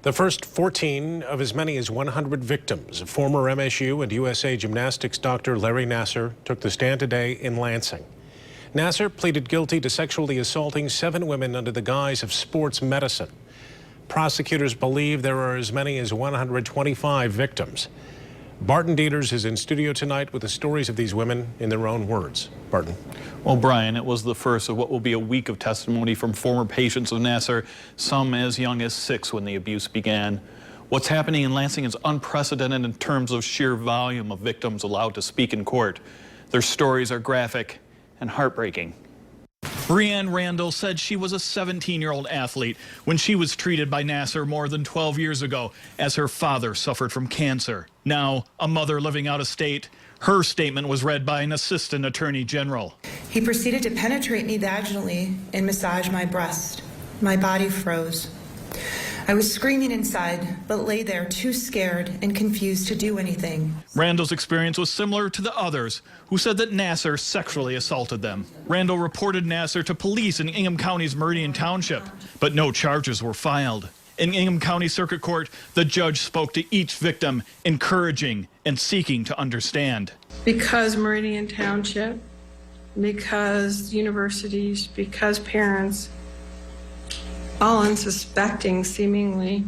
The first 14 of as many as 100 victims. Former MSU and USA gymnastics doctor Larry Nassar took the stand today in Lansing. Nassar pleaded guilty to sexually assaulting 7 women under the guise of sports medicine. Prosecutors believe there are as many as 125 victims. Barton Dieters is in studio tonight with the stories of these women in their own words. Barton. Well, Brian, it was the first of what will be a week of testimony from former patients of Nassar, some as young as 6 when the abuse began. What's happening in Lansing is unprecedented in terms of sheer volume of victims allowed to speak in court. Their stories are graphic and heartbreaking. Brianne Randall said she was a 17-year-old athlete when she was treated by Nassar more than 12 years ago as her father suffered from cancer. Now, a mother living out of state, her statement was read by an assistant attorney general. He proceeded to penetrate me vaginally and massage my breast. My body froze. I was screaming inside, but lay there too scared and confused to do anything. Randall's experience was similar to the others who said that Nassar sexually assaulted them. Randall reported Nassar to police in Ingham County's Meridian Township, but no charges were filed. In Ingham County Circuit Court, the judge spoke to each victim, encouraging and seeking to understand. Because Meridian Township, because universities, because parents, all unsuspecting seemingly,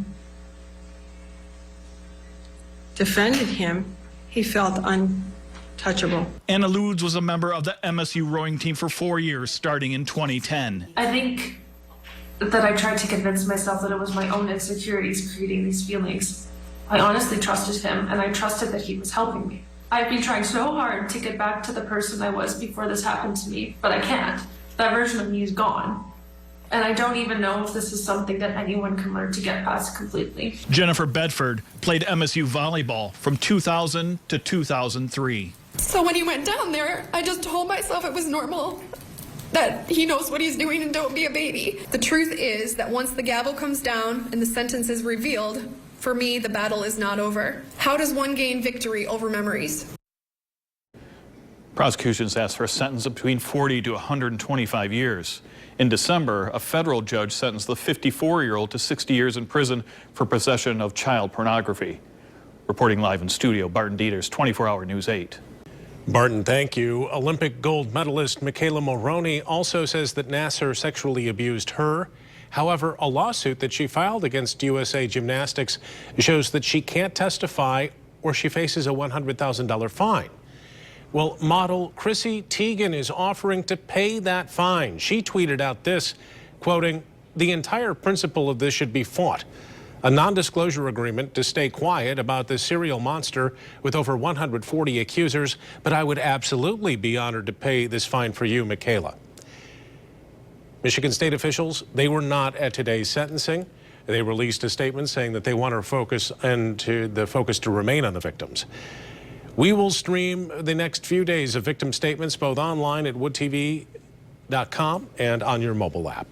defended him, he felt untouchable. Anna Ludes was a member of the MSU rowing team for 4 years, starting in 2010. I think that I tried to convince myself that it was my own insecurities creating these feelings. I honestly trusted him, and I trusted that he was helping me. I've been trying so hard to get back to the person I was before this happened to me, but I can't. That version of me is gone. And I don't even know if this is something that anyone can learn to get past completely. Jennifer Bedford played MSU volleyball from 2000 to 2003. So when he went down there, I just told myself it was normal, that he knows what he's doing and don't be a baby. The truth is that once the gavel comes down and the sentence is revealed, for me, the battle is not over. How does one gain victory over memories? Prosecutions asked for a sentence of between 40 to 125 years. In December, a federal judge sentenced the 54-year-old to 60 years in prison for possession of child pornography. Reporting live in studio, Barton Dieters, 24-Hour News 8. Barton, thank you. Olympic gold medalist Michaela Moroney also says that Nassar sexually abused her. However, a lawsuit that she filed against USA Gymnastics shows that she can't testify or she faces a $100,000 fine. Well, model Chrissy Teigen is offering to pay that fine. She tweeted out this, quoting, "The entire principle of this should be fought. A non-disclosure agreement to stay quiet about this serial monster with over 140 accusers, but I would absolutely be honored to pay this fine for you, Michaela." Michigan state officials, they were not at today's sentencing. They released a statement saying that they want our focus to remain on the victims. We will stream the next few days of victim statements both online at woodtv.com and on your mobile app.